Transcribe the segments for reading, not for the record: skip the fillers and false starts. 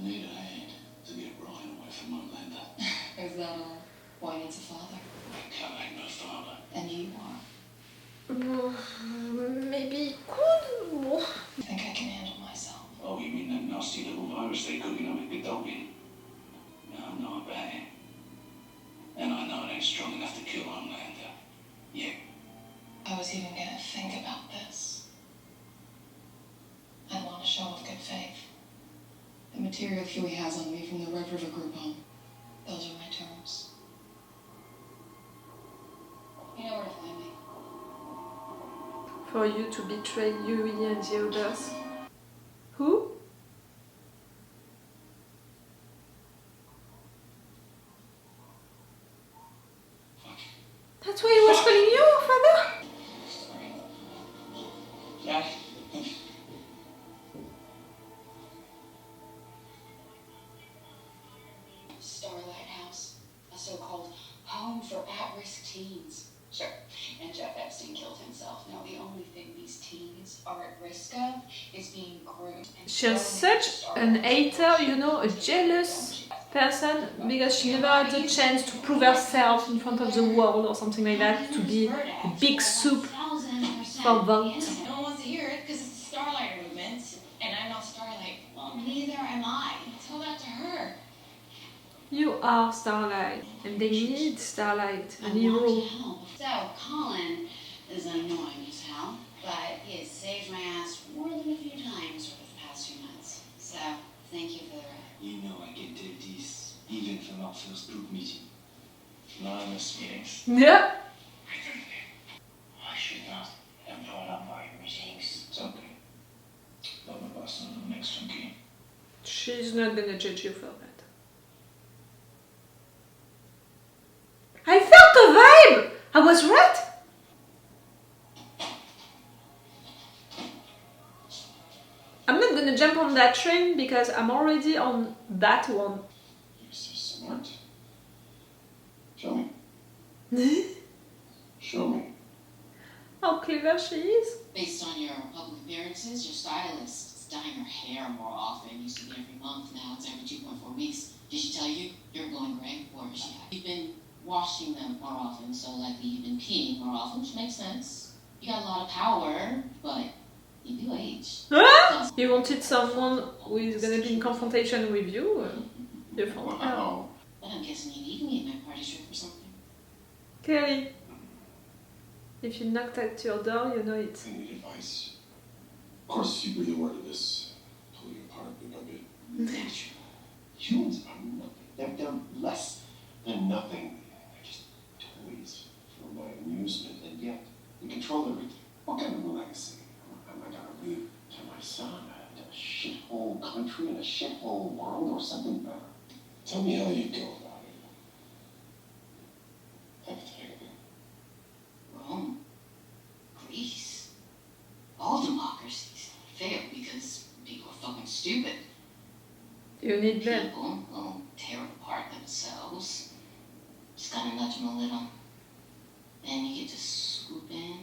I need a hand to get Brian away from Homelander. Is that all? Why needs a father? Can't make no father. And you are. Maybe could. I think I can handle myself. Oh, you mean that nasty little virus they're cooking up with the dog in? No, I know about it. And I know it ain't strong enough to kill Homelander. Yeah. I was even gonna think about this. I want to show with good faith. The material Hughie has on me from the Red River group home. Those are my terms. You know where to find me. For you to betray Hughie and the others. Who? That's why he was calling you, father? Sorry. Dad. Starlight House, a so-called home for at-risk teens. Sure, and Jeff Epstein killed himself. Now the only thing these teens are at risk of is being groomed. She's such an hater, you know, a jealous person, because she never had the chance to prove herself in front of the world or something like that, to be a big soup for vote. No one wants to hear it because it's the Starlight movement, and I'm not Starlight. Well, neither am I. Tell that to her. You are Starlight, and they need Starlight, a hero. So, Collin is annoying as hell, but he has saved my ass more than a few times over the past few months. So, thank you for the ride. You know I can take this even from our first group meeting. Anonymous meetings. Yeah. I should not have brought up our meetings. It's okay. Love my boss on the next chunky. She's not gonna judge you for that. I felt a vibe! I was right! I'm not gonna jump on that train because I'm already on that one. You're so smart. Show me. Show me. How clever she is. Based on your public appearances, your stylist is dyeing her hair more often. It used to be every month, now it's every 2.4 weeks. Did she tell you you're going gray? Or is she? You've been washing them more often, so likely you've been peeing more often, which makes sense. You got a lot of power, but you do age. Ah! You wanted someone who is gonna be in confrontation with you? You found her. Wow. But I'm guessing you need me at my party trip or something. Clearly. If you knocked at your door, you know it. I need advice. Of course, you breathe a word of this. Pull you apart bit by bit. Natural. Humans are nothing. They're less than nothing. They're just toys for my amusement, and yet we control everything. What kind of a legacy am I gonna leave to my son? A shithole country and a shithole world, or something better? Tell me how you go about it. Hypothetically. Rome, Greece, all democracies fail because people are fucking stupid. You need them. People will tear apart themselves. Just gotta nudge them a little. Then you get to swoop in,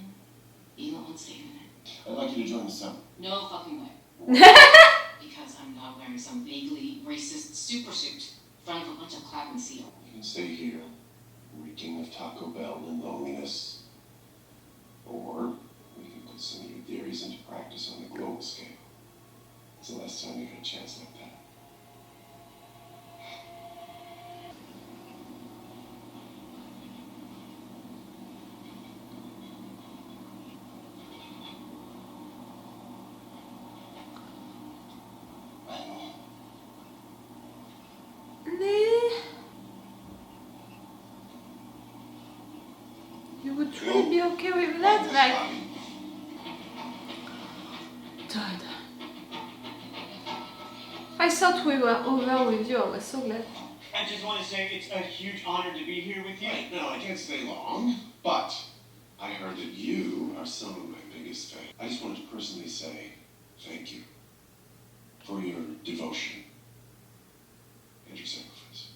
be the one saving it. I'd like you to join the summit. No fucking way. Because I'm not wearing some vaguely racist super suit in front of a bunch of cloud and seal. You can stay here, reeking of Taco Bell and loneliness. Or we can put some of your theories into practice on the global scale. It's the last time you get a chance like that. You would really be okay with that? Like, Todd. I thought we were over with you. I was so glad. I just want to say it's a huge honor to be here with you. Right, no, I can't stay long, but I heard that you are some of my biggest fans. I just wanted to personally say thank you for your devotion and your sacrifice.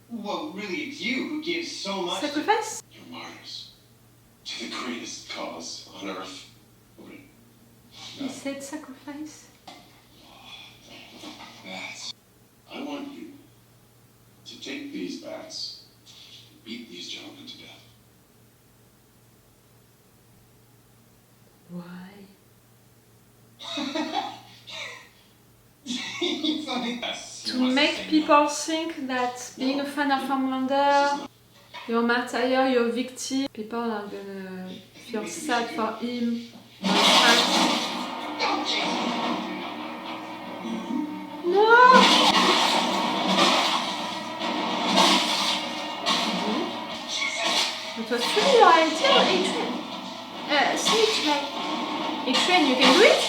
Well, really, it's you who gives so much. Sacrifice? You're martyrs to the greatest cause on earth. You said sacrifice? bats. I want you to take these bats and beat these gentlemen to death. Why? To make people think that being a fan of Homelander, you're a martyr, you're a victim, people are gonna feel sad for him, for his fans. No! It was truly your idea, Adrian. Snitch, like, Adrian, you can do it?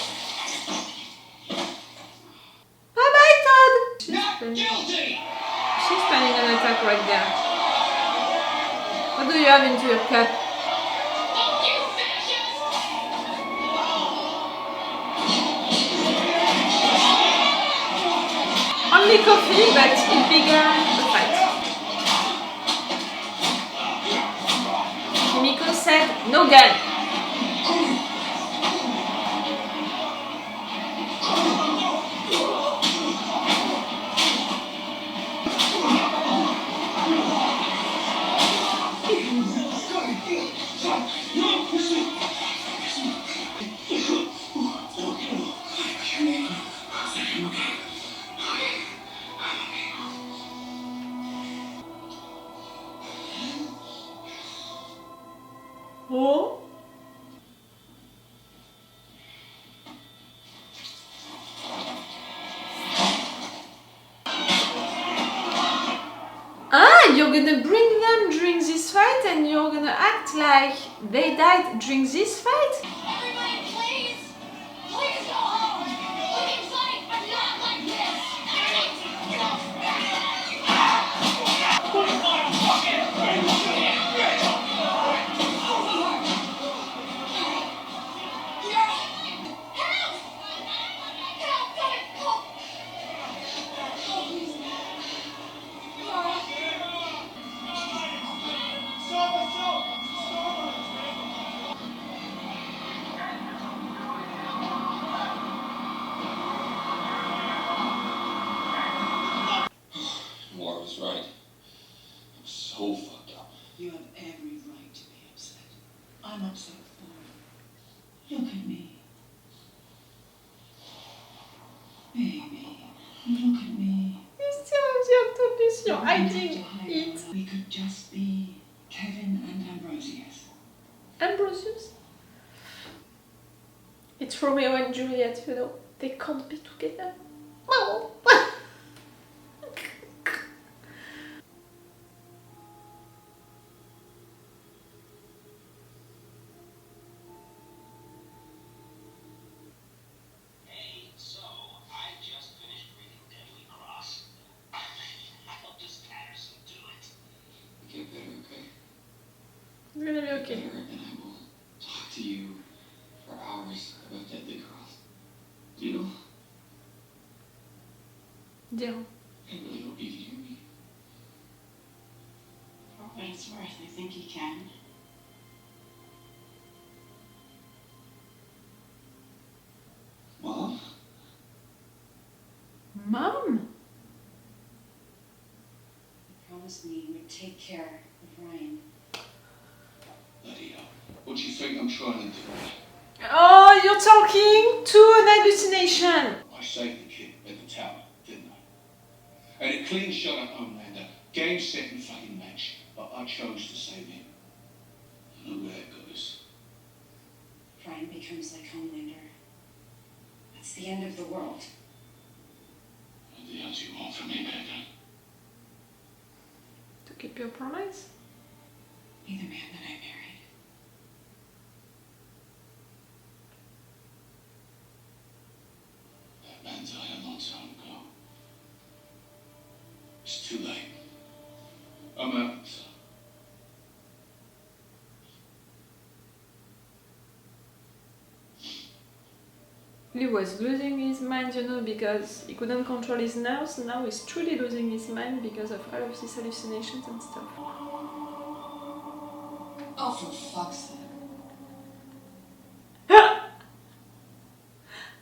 Bye-bye, Todd! She's planning an attack right there. What do you have into your cup? Only coffee, but it began the fight. Kimiko said, no gun. Oh? Ah, you're gonna bring them during this fight and you're gonna act like they died during this fight? Everybody, please! Please go home! Please, like, I'm not like this! Laura was right. I'm so fucked up. You have every right to be upset. I'm upset for you. Look at me. Baby, look at me. You still have the octopus, you're We don't have hiding to hide it. our love. We could just be Kevin and Ambrosius. Ambrosius? It's Romeo and Juliet, you know. They can't be together. Oh. Hey, so I just finished reading Deadly Cross. I'll just Patterson do it. Get better, okay? It's gonna be okay. Better, and I will talk to you for hours about Deadly Cross. Deal? Deal. I really hope you can hear me. For what it's worth, I think he can. Mom? Mom? You promised me you would take care of Ryan. Lydia, what do you think I'm trying to do? Oh, you're talking to an hallucination. I saved the kid at the tower, didn't I? And a clean shot at Homelander. Game, set, and fucking match. But I chose to save him. I know where it goes. Ryan becomes like Homelander. That's the end of the world. What the hell do you want from me, Becca? To keep your promise? Be the man that I married. That man died a long time ago. It's too late. I'm out. He was losing his mind, you know, because he couldn't control his nerves. Now he's truly losing his mind because of all of these hallucinations and stuff. Oh, for fuck's sake.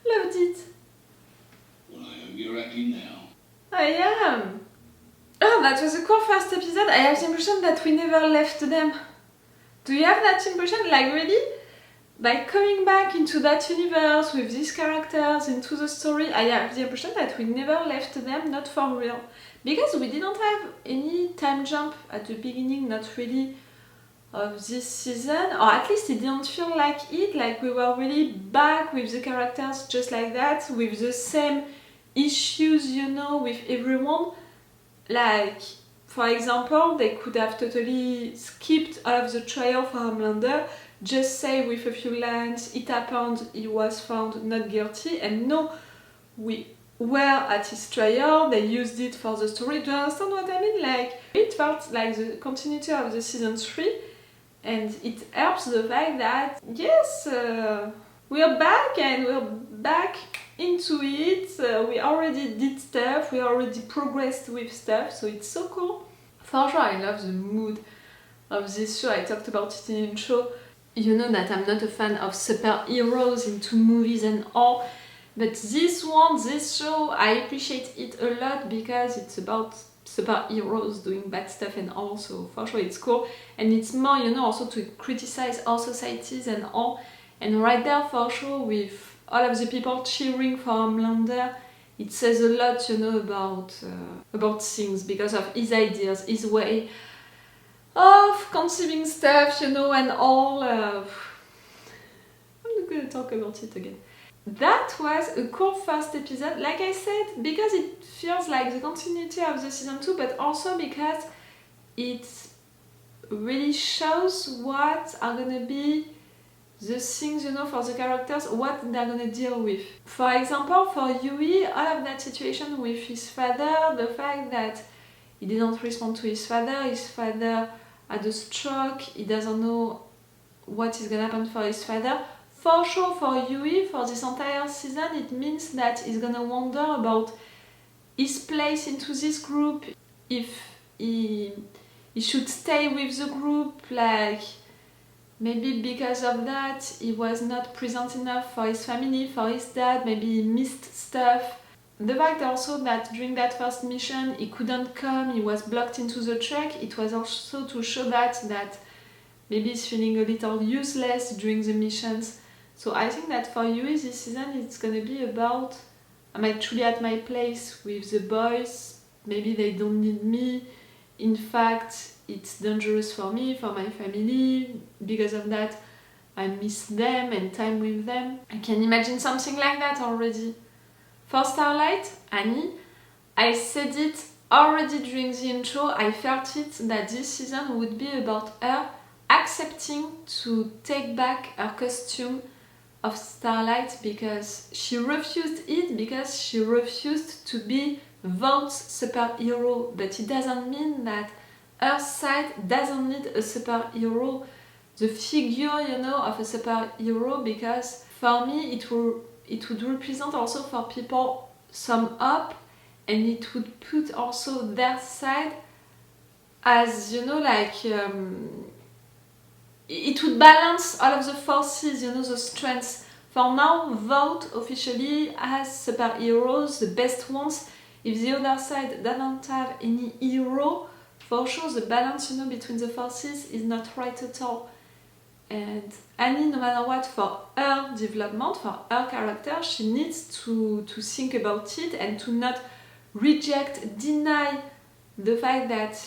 Loved it. Well, I hope you're happy now. I have the impression that we never left them. Do you have that impression? Like really? By coming back into that universe with these characters, into the story, I have the impression that we never left them, not for real. Because we didn't have any time jump at the beginning, not really, of this season, or at least it didn't feel like it, like we were really back with the characters just like that, with the same issues, you know, with everyone. Like, for example, they could have totally skipped all of the trial for Homelander, just say with a few lines, it happened, he was found not guilty, and no, we were at his trial, they used it for the story. Do you understand what I mean? Like, it felt like the continuity of the season 3, and it helps the fact that, yes, we're back and we're back into it, we already did stuff, we already progressed with stuff, so it's so cool. For sure, I love the mood of this show. I talked about it in the intro. You know that I'm not a fan of superheroes into movies and all, but this show, I appreciate it a lot because it's about superheroes doing bad stuff and all, so for sure it's cool. And it's more, you know, also to criticize our societies and all. And right there, for sure, with all of the people cheering for Homelander, it says a lot, you know, about things because of his ideas, his way of conceiving stuff, you know, and all. I'm not gonna talk about it again. That was a cool first episode, like I said, because it feels like the continuity of the season 2, but also because it really shows what are gonna be the things, you know, for the characters, what they're gonna deal with. For example, for Hughie, all of that situation with his father, the fact that he didn't respond to his father had a stroke, he doesn't know what is gonna happen for his father. For sure, for Hughie, for this entire season, it means that he's gonna wonder about his place into this group, if he should stay with the group, like maybe because of that he was not present enough for his family, for his dad, maybe he missed stuff. The fact also that during that first mission he couldn't come, he was blocked into the truck, it was also to show that maybe he's feeling a little useless during the missions. So I think that for Hughie this season it's gonna be about, I'm actually at my place with the boys, maybe they don't need me, in fact it's dangerous for me, for my family, because of that I miss them and time with them. I can imagine something like that already. For Starlight, Annie, I said it already during the intro, I felt it that this season would be about her accepting to take back her costume of Starlight because she refused it, because she refused to be Vaught's superhero, but it doesn't mean that her side doesn't need a superhero, the figure, you know, of a superhero, because for me it would represent also for people some up, and it would put also their side as, you know, like it would balance all of the forces, you know, the strengths. For now, Vought officially has superheroes, the best ones. If the other side doesn't have any hero, for sure the balance, you know, between the forces is not right at all. And Annie, no matter what, for her development, for her character, she needs to think about it and to not reject, deny the fact that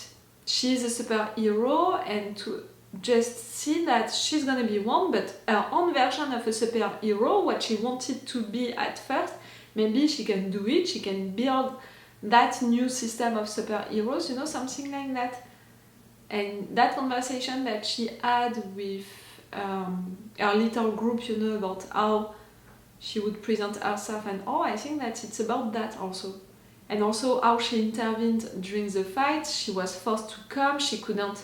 she is a superhero, and to just see that she's gonna be one, but her own version of a superhero, what she wanted to be at first, maybe she can do it, she can build that new system of superheroes, you know, something like that. And that conversation that she had with her little group, you know, about how she would present herself and all, I think that it's about that also. And also how she intervened during the fight, she was forced to come, she couldn't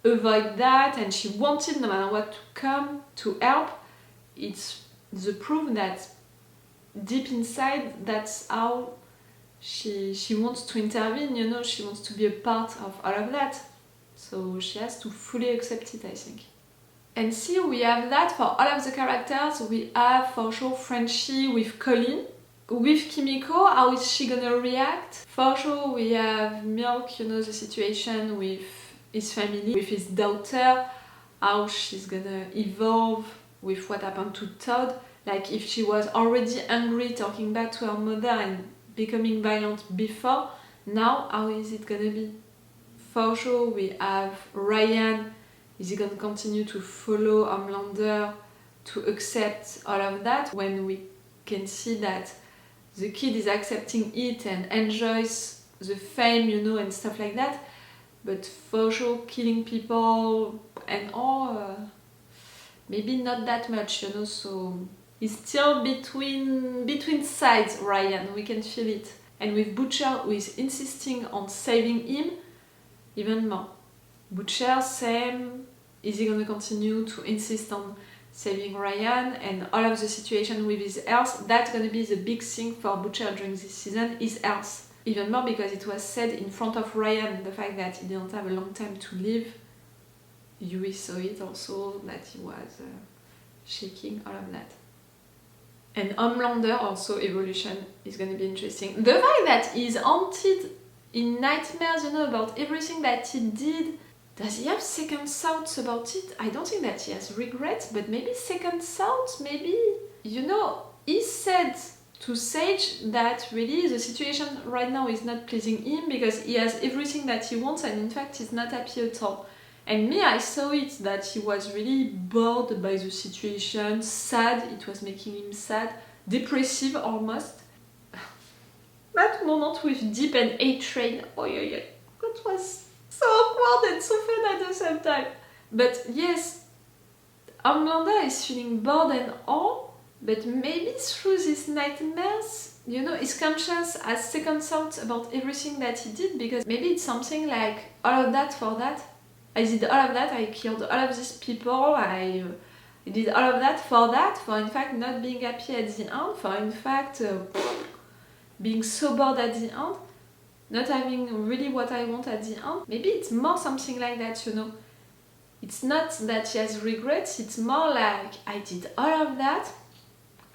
avoid that, and she wanted no matter what to come to help. It's the proof that deep inside that's how she wants to intervene, you know, she wants to be a part of all of that. So she has to fully accept it, I think. And see, we have that for all of the characters. We have for sure Frenchie with Collin. With Kimiko, how is she gonna react? For sure, we have Milk, you know, the situation with his family, with his daughter, how she's gonna evolve with what happened to Todd. Like, if she was already angry, talking back to her mother and becoming violent before, now how is it gonna be? For sure, we have Ryan. Is he gonna continue to follow Homelander, to accept all of that, when we can see that the kid is accepting it and enjoys the fame, you know, and stuff like that, but for sure killing people and all, maybe not that much, you know, so he's still between sides, Ryan, we can feel it. And with Butcher, who is insisting on saving him, even more. Butcher, same, is he gonna continue to insist on saving Ryan, and all of the situation with his health? That's gonna be the big thing for Butcher during this season, his health. Even more because it was said in front of Ryan, the fact that he didn't have a long time to live. Hughie saw it also, that he was shaking, all of that. And Homelander also, evolution is gonna be interesting. The fact that he's haunted in nightmares, you know, about everything that he did. Does he have second thoughts about it? I don't think that he has regrets, but maybe second thoughts, maybe. You know, he said to Sage that really the situation right now is not pleasing him because he has everything that he wants and in fact he's not happy at all. And me, I saw it that he was really bored by the situation, sad, it was making him sad, depressive almost. That moment with Deep and A-Train, oh yeah, yeah, that was so awkward and so fun at the same time. But yes, Homelander is feeling bored and all, but maybe through these nightmares, you know, his conscience has second thoughts about everything that he did, because maybe it's something like, all of that for that. I did all of that, I killed all of these people, I did all of that, for in fact not being happy at the end, for in fact being so bored at the end, not having really what I want at the end. Maybe it's more something like that, you know. It's not that he has regrets, it's more like, I did all of that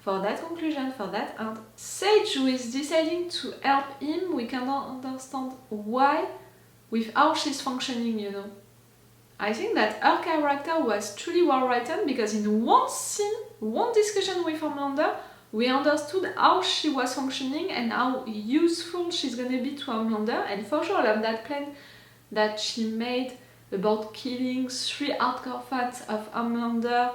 for that conclusion, for that end. Sage, who is deciding to help him, we cannot understand why, with how she's functioning, you know. I think that her character was truly well written, because in one scene, one discussion with Homelander, we understood how she was functioning and how useful she's gonna be to Homelander, and for sure all of that plan that she made about killing 3 hardcore fans of Homelander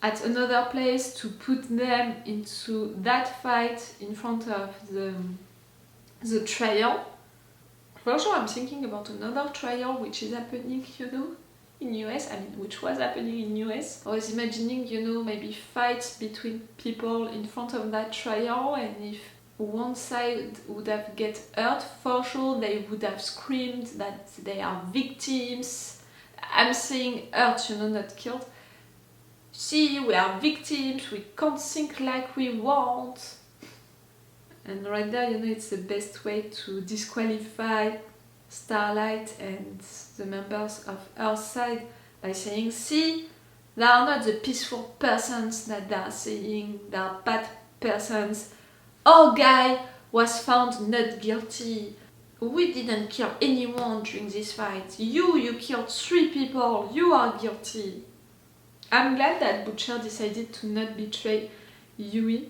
at another place to put them into that fight in front of the trial. For sure I'm thinking about another trial which is happening, you know, in US, which was happening in US. I was imagining, you know, maybe fights between people in front of that trial, and if one side would have get hurt, for sure they would have screamed that they are victims. I'm saying hurt, you know, not killed. See, we are victims, we can't think like we want. And right there, you know, it's the best way to disqualify Starlight and the members of her side by saying, see, they are not the peaceful persons that they are saying, they are bad persons. Our guy was found not guilty. We didn't kill anyone during this fight. You killed 3 people, you are guilty. I'm glad that Butcher decided to not betray Hughie.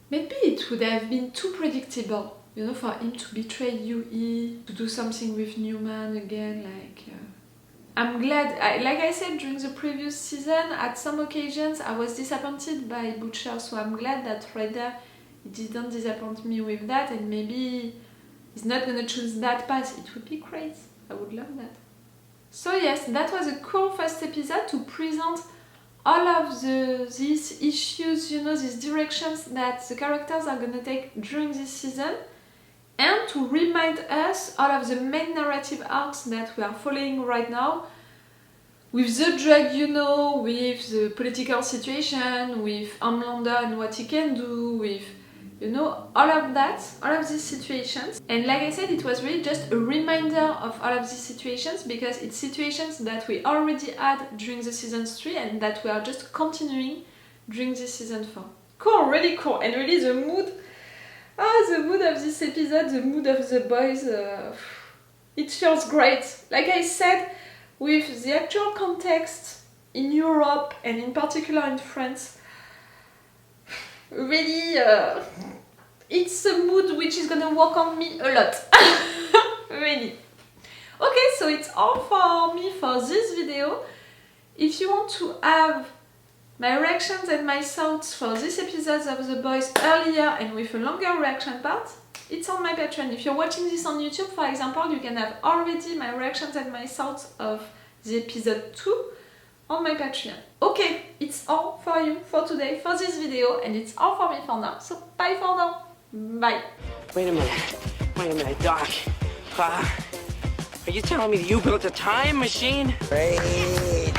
Maybe it would have been too predictable, you know, for him to betray Hughie, to do something with Newman again, like... I'm glad, like I said during the previous season, at some occasions I was disappointed by Butcher, so I'm glad that right there he didn't disappoint me with that, and maybe he's not gonna choose that path. It would be great, I would love that. So yes, that was a cool first episode to present all of these issues, you know, these directions that the characters are gonna take during this season, and to remind us all of the main narrative arcs that we are following right now, with the drug, you know, with the political situation, with Homelander and what he can do, with, you know, all of that, all of these situations. And like I said, it was really just a reminder of all of these situations, because it's situations that we already had during the season 3 and that we are just continuing during this season 4. Cool, really cool, and really the mood The mood of this episode, the mood of the boys, it feels great. Like I said, with the actual context in Europe and in particular in France, really, it's a mood which is gonna work on me a lot. Really. Okay, so it's all for me for this video. If you want to have my reactions and my thoughts for these episodes of The Boys earlier and with a longer reaction part, it's on my Patreon. If you're watching this on YouTube, for example, you can have already my reactions and my thoughts of the episode 2 on my Patreon. Okay, it's all for you for today, for this video, and it's all for me for now. So bye for now. Bye. Wait a minute, Doc. Are you telling me that you built a time machine? Great.